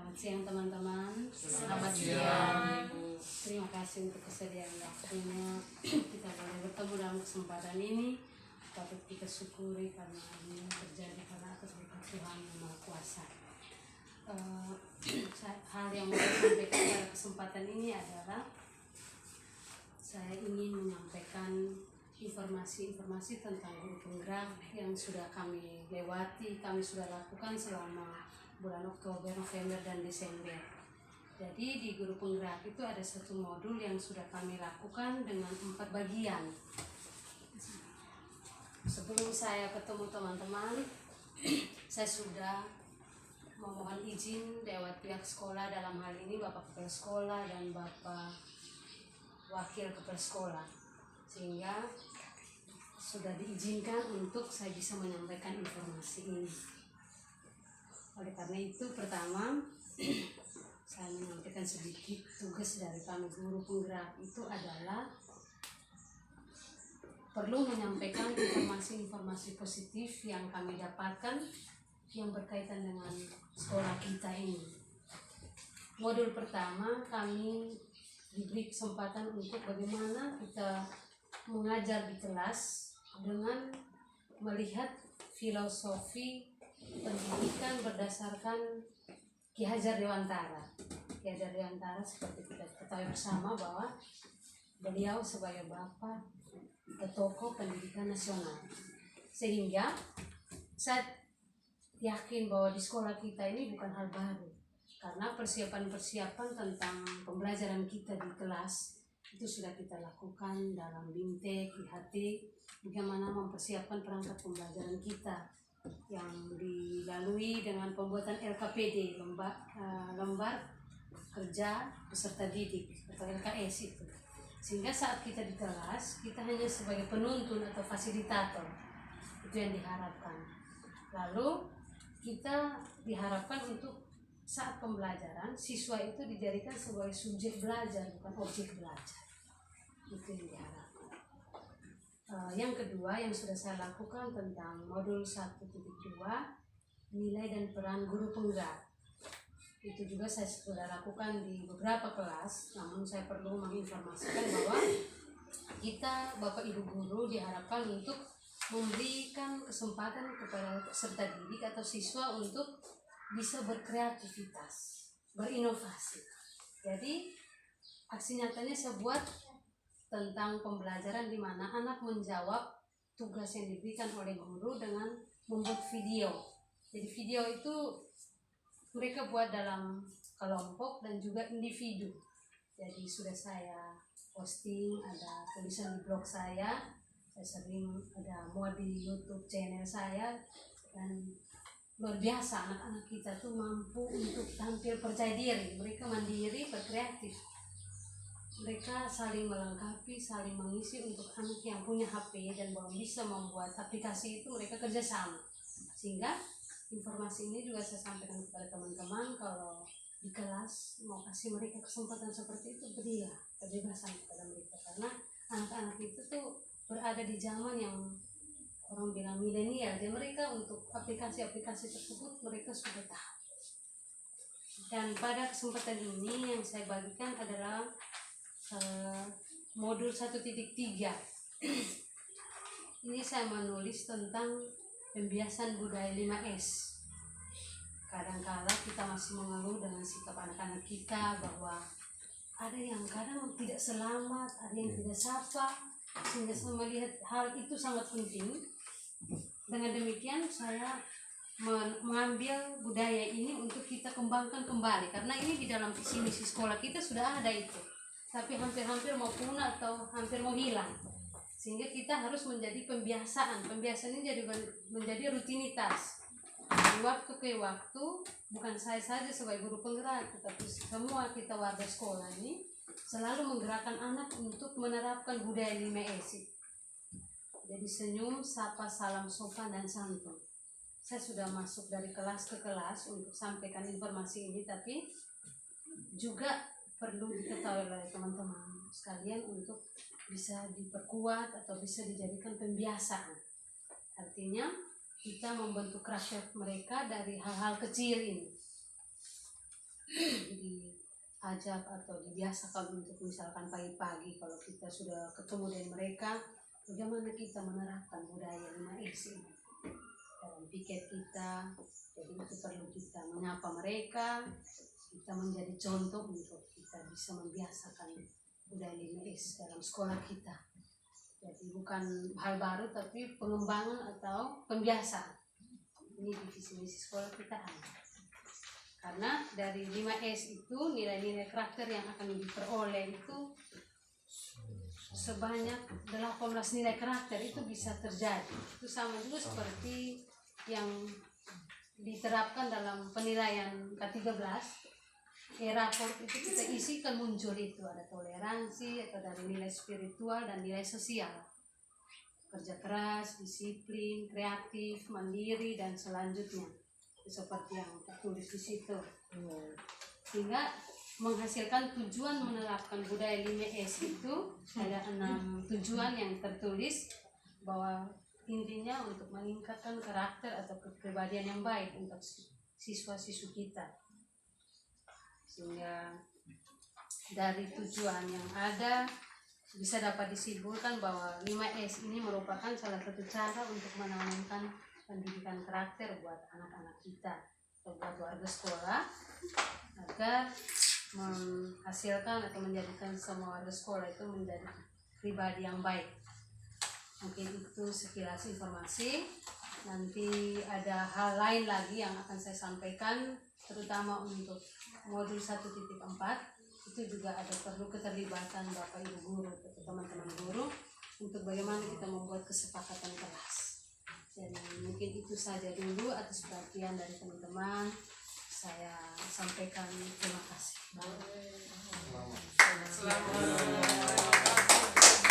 Selamat siang teman-teman. Selamat siang. Terima kasih untuk kesediaan waktunya. Kita boleh bertemu dalam kesempatan ini. Patut kita syukuri karena ini terjadi karena atas berkat Tuhan yang Maha Kuasa. Hal yang mau saya sampaikan pada kesempatan ini adalah saya ingin menyampaikan informasi-informasi tentang guru penggerak yang sudah kami lewati, kami sudah lakukan selama bulan Oktober, November, dan Desember. Jadi di guru penggerak itu ada satu modul yang sudah kami lakukan dengan 4 bagian. Sebelum saya ketemu teman-teman, saya sudah memohon izin lewat pihak sekolah, dalam hal ini Bapak Kepala Sekolah dan Bapak Wakil Kepala Sekolah, sehingga sudah diizinkan untuk saya bisa menyampaikan informasi ini. Oleh karena itu, pertama saya menyampaikan sedikit tugas dari kami guru penggerak itu adalah perlu menyampaikan informasi-informasi positif yang kami dapatkan yang berkaitan dengan sekolah kita ini. Modul pertama kami diberi kesempatan untuk bagaimana kita mengajar di kelas dengan melihat filosofi pendidikan berdasarkan Ki Hajar Dewantara. Ki Hajar Dewantara seperti kita ketahui bersama bahwa beliau sebagai bapak tokoh pendidikan nasional. Sehingga saya yakin bahwa di sekolah kita ini bukan hal baru, karena persiapan-persiapan tentang pembelajaran kita di kelas itu sudah kita lakukan dalam BIMTEK, IHT, bagaimana mempersiapkan perangkat pembelajaran kita yang dilalui dengan pembuatan LKPD, lembar kerja peserta didik atau LKS itu. Sehingga saat kita di kelas, kita hanya sebagai penuntun atau fasilitator, itu yang diharapkan. Lalu kita diharapkan untuk saat pembelajaran, siswa itu dijadikan sebagai subjek belajar, bukan objek belajar. Itu yang diharapkan. Yang kedua yang sudah saya lakukan tentang modul 1.2, nilai dan peran guru penggerak. Itu juga saya sudah lakukan di beberapa kelas, namun saya perlu menginformasikan bahwa kita Bapak Ibu guru diharapkan untuk memberikan kesempatan kepada peserta didik atau siswa untuk bisa berkreativitas, berinovasi. Jadi aksi nyatanya saya buat tentang pembelajaran di mana anak menjawab tugas yang diberikan oleh guru dengan membuat video. Jadi video itu mereka buat dalam kelompok dan juga individu. Jadi sudah saya posting, ada tulisan di blog saya sering ada muat di YouTube channel saya, dan luar biasa anak-anak kita tuh mampu untuk tampil percaya diri, mereka mandiri, berkreatif. Mereka saling melengkapi, saling mengisi. Untuk anak yang punya HP dan belum bisa membuat aplikasi itu, mereka kerjasama. Sehingga informasi ini juga saya sampaikan kepada teman-teman, kalau di kelas mau kasih mereka kesempatan seperti itu, berilah kebebasan kepada mereka. Karena anak-anak itu tuh berada di zaman yang orang bilang milenial, dan mereka untuk aplikasi-aplikasi tersebut mereka sudah tahu. Dan pada kesempatan ini yang saya bagikan adalah modul 1.3. Ini saya menulis tentang pembiasan budaya 5S. Kadang-kala kita masih mengeluh dengan sikap anak-anak kita bahwa ada yang kadang tidak selamat, ada yang tidak sapa, sehingga saya melihat hal itu sangat penting. Dengan demikian saya mengambil budaya ini untuk kita kembangkan kembali, karena ini di dalam visi misi sekolah kita sudah ada itu, tapi hampir-hampir mau punah atau hampir mau hilang. Sehingga kita harus menjadi pembiasaan. Pembiasaan ini menjadi rutinitas. Dari waktu ke waktu, bukan saya saja sebagai guru penggerak, tetapi semua kita warga sekolah ini selalu menggerakkan anak untuk menerapkan budaya 5S. Jadi senyum, sapa, salam, sopan, dan santun. Saya sudah masuk dari kelas ke kelas untuk sampaikan informasi ini, tapi juga perlu diketahui oleh teman-teman sekalian untuk bisa diperkuat atau bisa dijadikan pembiasaan. Artinya kita membentuk karakter mereka dari hal-hal kecil ini. diajak atau dibiasakan untuk misalkan pagi-pagi kalau kita sudah ketemu dengan mereka, bagaimana kita menerapkan budaya 5S ini dalam pikir kita. Jadi itu perlu kita menyapa mereka, kita menjadi contoh untuk kita bisa membiasakan budaya 5S dalam sekolah kita. Jadi bukan hal baru tapi pengembangan atau pembiasaan. Ini divisi misi sekolah kita ada. Karena dari 5S itu nilai-nilai karakter yang akan diperoleh itu sebanyak 18 nilai karakter itu bisa terjadi. Itu sama juga seperti yang diterapkan dalam penilaian K13. Raport itu kita isikan muncul itu ada toleransi atau dari nilai spiritual dan nilai sosial. Kerja keras, disiplin, kreatif, mandiri dan selanjutnya. Seperti yang tertulis di situ. Sehingga menghasilkan tujuan menerapkan budaya 5S itu ada 6 tujuan yang tertulis bahwa intinya untuk meningkatkan karakter atau kepribadian yang baik untuk siswa-siswi kita. Sehingga dari tujuan yang ada bisa dapat disimpulkan bahwa 5S ini merupakan salah satu cara untuk menanamkan pendidikan karakter buat anak-anak kita atau buat warga sekolah agar menghasilkan atau menjadikan semua warga sekolah itu menjadi pribadi yang baik. Mungkin itu sekilas informasi. Nanti ada hal lain lagi yang akan saya sampaikan, terutama untuk modul 1.4. Itu juga ada perlu keterlibatan Bapak Ibu guru atau teman-teman guru untuk bagaimana kita membuat kesepakatan kelas. Jadi mungkin itu saja dulu atas perhatian dari teman-teman. Saya sampaikan terima kasih. Selamat